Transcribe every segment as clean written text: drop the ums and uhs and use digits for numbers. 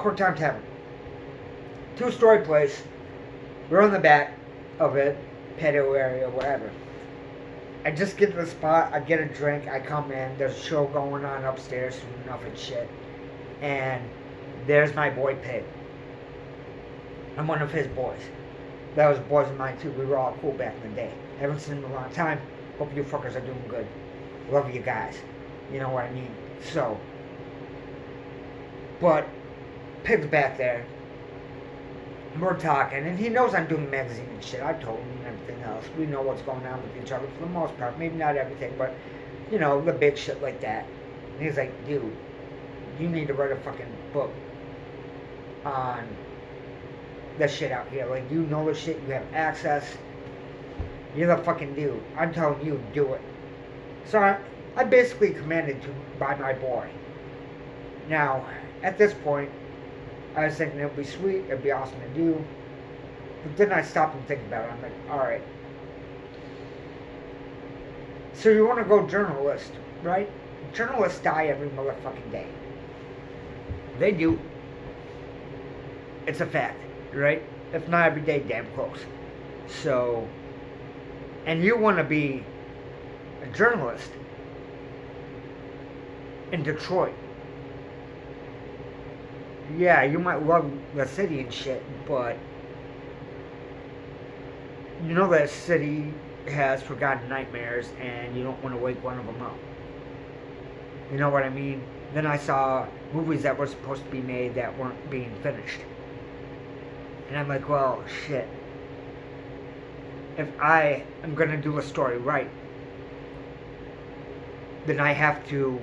Corktown Tavern. 2-story place. We're in the back of it, patio area, whatever. I just get to the spot, I get a drink, I come in, there's a show going on upstairs, nothing shit. And there's my boy Pig. I'm one of his boys. That was boys of mine too. We were all cool back in the day. Haven't seen them in a long time. Hope you fuckers are doing good. Love you guys. You know what I mean? So, but Pig's back there. We're talking, and he knows I'm doing magazine and shit. I told him and everything else. We know what's going on with each other for the most part. Maybe not everything, but, you know, the big shit like that. And he's like, dude, you need to write a fucking book on the shit out here. Like, you know the shit, you have access. You're the fucking dude. I'm telling you, do it. So I basically commanded to by my boy. Now, at this point, I was thinking it would be sweet, it would be awesome to do. But then I stopped and think about it. I'm like, alright. So you want to go journalist, right? Journalists die every motherfucking day. They do. It's a fact, right? If not every day, damn close. So, and you want to be a journalist in Detroit. Yeah, you might love the city and shit, but you know that city has forgotten nightmares and you don't want to wake one of them up. You know what I mean? Then I saw movies that were supposed to be made that weren't being finished. And I'm like, well, shit. If I am going to do a story right, then I have to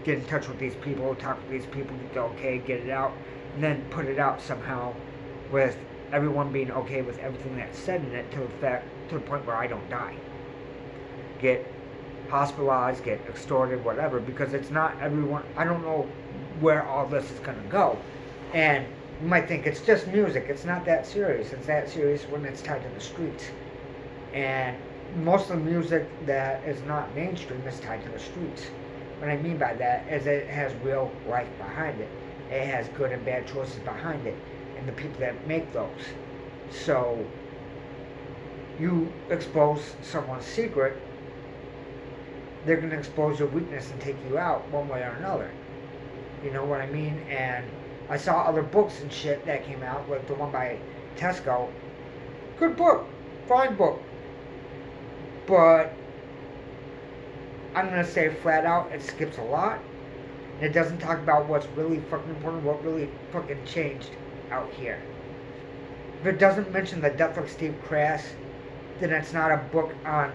get in touch with these people, talk with these people, get the okay, get it out, and then put it out somehow with everyone being okay with everything that's said in it to the point where I don't die. Get hospitalized, get extorted, whatever, because it's not everyone. I don't know where all this is going to go. And you might think it's just music. It's not that serious. It's that serious when it's tied to the streets. And most of the music that is not mainstream is tied to the streets. What I mean by that is it has real life behind it. It has good and bad choices behind it. And the people that make those. So, you expose someone's secret, they're going to expose your weakness and take you out one way or another. You know what I mean? And I saw other books and shit that came out, like the one by Tesco. Good book. Fine book. But I'm going to say flat out, it skips a lot. And it doesn't talk about what's really fucking important, what really fucking changed out here. If it doesn't mention the death of Steve Crass, then it's not a book on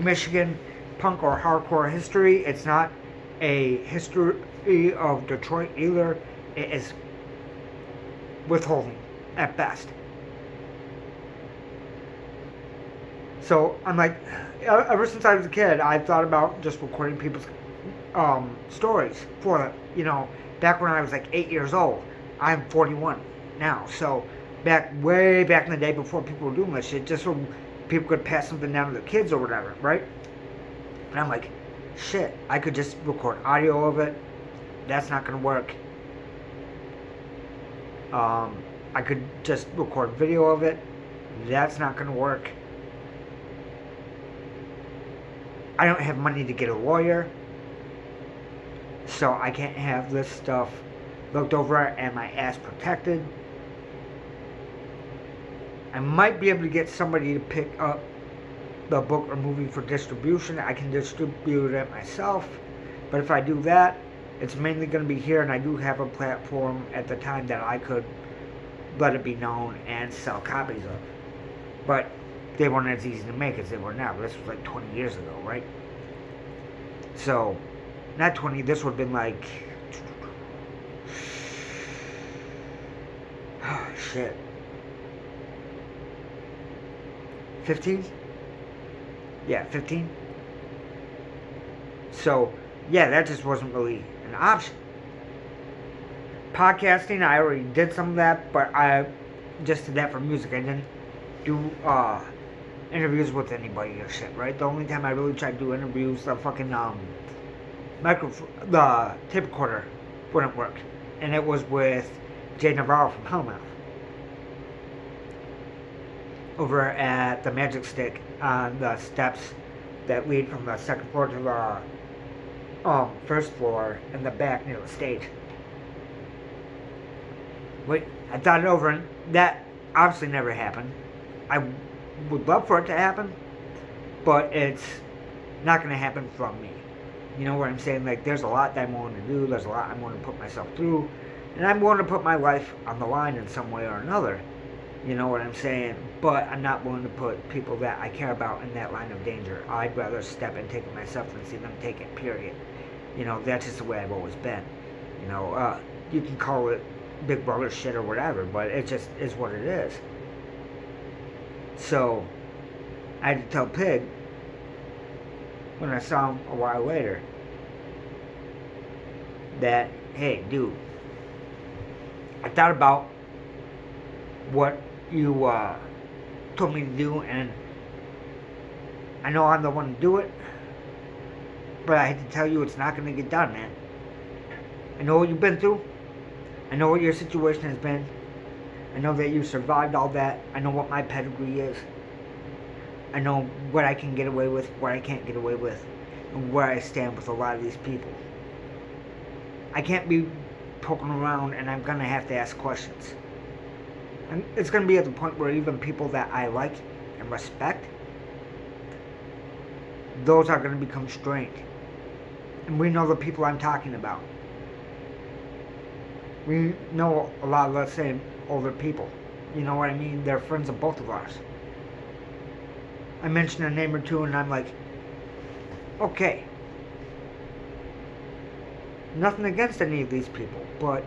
Michigan punk or hardcore history. It's not a history of Detroit either. It is withholding at best. So I'm like, ever since I was a kid, I've thought about just recording people's stories for them. You know, back when I was like 8 years old. I'm 41 now, so way back in the day before people were doing this shit, just so people could pass something down to their kids or whatever, right? And I'm like, shit, I could just record audio of it. That's not gonna work. I could just record video of it. That's not gonna work. I don't have money to get a lawyer, so I can't have this stuff looked over and my ass protected. I might be able to get somebody to pick up the book or movie for distribution. I can distribute it myself, but if I do that, it's mainly going to be here, and I do have a platform at the time that I could let it be known and sell copies of. But they weren't as easy to make as they were now. This was like 20 years ago, right? So, not 20, this would have been like, oh shit, 15? Yeah, 15. So, yeah, that just wasn't really an option. Podcasting, I already did some of that, but I just did that for music. I didn't do interviews with anybody or shit, right? The only time I really tried to do interviews, the fucking the tape recorder wouldn't work. And it was with Jay Navarro from Hellmouth over at the Magic Stick on the steps that lead from the second floor to the first floor in the back near the stage. Wait, I thought it over, and that obviously never happened. I would love for it to happen, but it's not going to happen from me. You know what I'm saying? Like, there's a lot that I'm willing to do, there's a lot I'm willing to put myself through, and I'm willing to put my life on the line in some way or another. You know what I'm saying? But I'm not willing to put people that I care about in that line of danger. I'd rather step and take it myself than see them take it, period. You know, that's just the way I've always been. You know, you can call it Big Brother shit or whatever, but it just is what it is. So, I had to tell Pig, when I saw him a while later, that, hey, dude, I thought about what you told me to do, and I know I'm the one to do it, but I had to tell you it's not going to get done, man. I know what you've been through. I know what your situation has been. I know that you survived all that. I know what my pedigree is. I know what I can get away with, what I can't get away with, and where I stand with a lot of these people. I can't be poking around, and I'm going to have to ask questions. And it's going to be at the point where even people that I like and respect, those are going to become strained. And we know the people I'm talking about. We know a lot of, let's say, older people. You know what I mean? They're friends of both of ours. I mention a name or two and I'm like, okay. Nothing against any of these people, but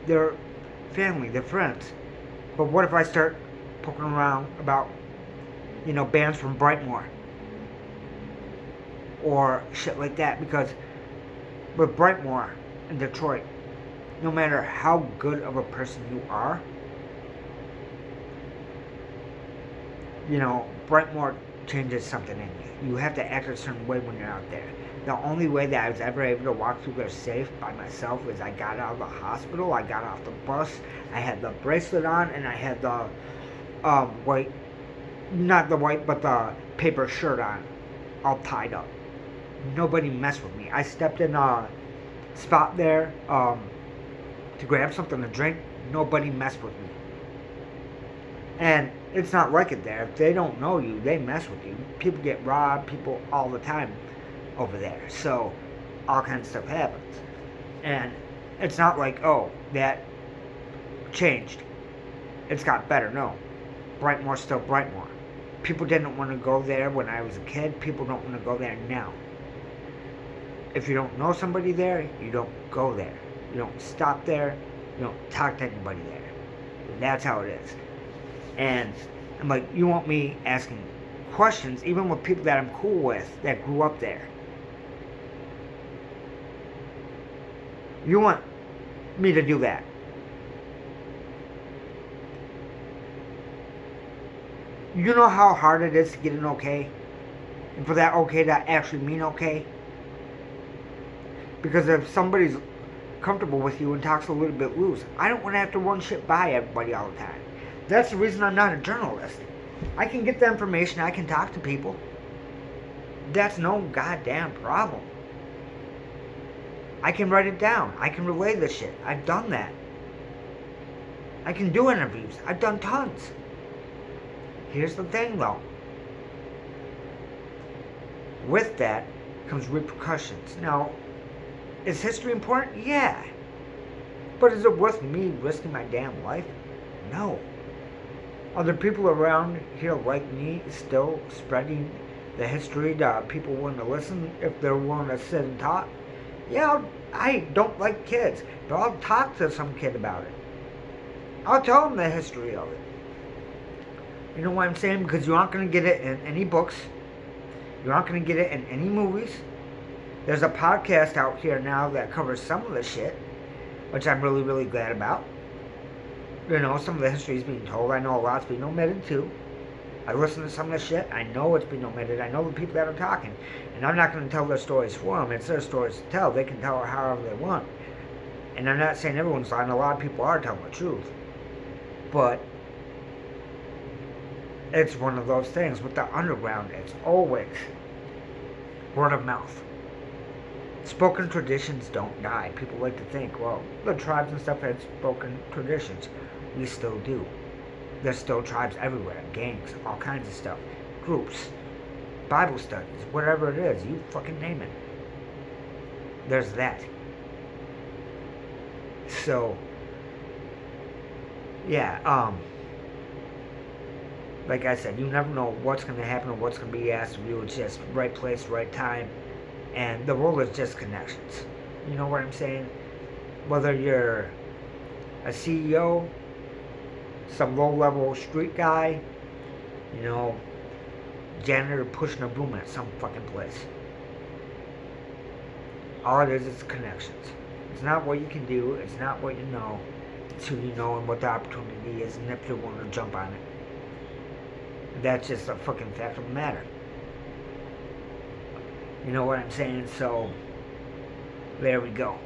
they're family, they're friends. But what if I start poking around about, you know, bands from Brightmoor? Or shit like that, because with Brightmoor in Detroit, no matter how good of a person you are, you know, Brightmoor changes something in you. You have to act a certain way when you're out there. The only way that I was ever able to walk through there safe by myself is I got out of the hospital, I got off the bus, I had the bracelet on, and I had the white, not the white, but the paper shirt on, all tied up. Nobody messed with me. I stepped in a spot there to grab something to drink. Nobody messed with me. And it's not like it there. If they don't know you, they mess with you. People get robbed, people all the time over there. So, all kinds of stuff happens. And it's not like, oh, that changed. It's got better. No. Brightmoor's still Brightmoor. People didn't want to go there when I was a kid. People don't want to go there now. If you don't know somebody there, you don't go there. You don't stop there. You don't talk to anybody there. And that's how it is. And I'm like, you want me asking questions, even with people that I'm cool with, that grew up there. You want me to do that. You know how hard it is to get an okay? And for that okay to actually mean okay? Because if somebody's comfortable with you and talks a little bit loose, I don't want to have to run shit by everybody all the time. That's the reason I'm not a journalist. I can get the information, I can talk to people. That's no goddamn problem. I can write it down. I can relay this shit. I've done that. I can do interviews. I've done tons. Here's the thing though. With that comes repercussions. Now, is history important? Yeah. But is it worth me risking my damn life? No. Are there people around here like me still spreading the history that people want to listen if they're willing to sit and talk? Yeah, I don't like kids, but I'll talk to some kid about it. I'll tell them the history of it. You know what I'm saying? Because you aren't going to get it in any books. You aren't going to get it in any movies. There's a podcast out here now that covers some of the shit, which I'm really, really glad about. You know, some of the history is being told. I know a lot's being omitted too. I listen to some of the shit. I know it's being omitted. I know the people that are talking. And I'm not going to tell their stories for them. It's their stories to tell. They can tell it however they want. And I'm not saying everyone's lying. A lot of people are telling the truth. But it's one of those things with the underground. It's always word of mouth. Spoken traditions don't die. People like to think, well, the tribes and stuff had spoken traditions. We still do. There's still tribes everywhere, gangs, all kinds of stuff, groups, Bible studies, whatever it is, you fucking name it. There's that. So, yeah, like I said, you never know what's going to happen or what's going to be asked of you. It's just right place, right time. And the world is just connections. You know what I'm saying? Whether you're a CEO, some low-level street guy, you know, janitor pushing a broom at some fucking place. All it is connections. It's not what you can do. It's not what you know. It's who you know and what the opportunity is and if you're willing to jump on it. That's just a fucking fact of the matter. You know what I'm saying? So, there we go.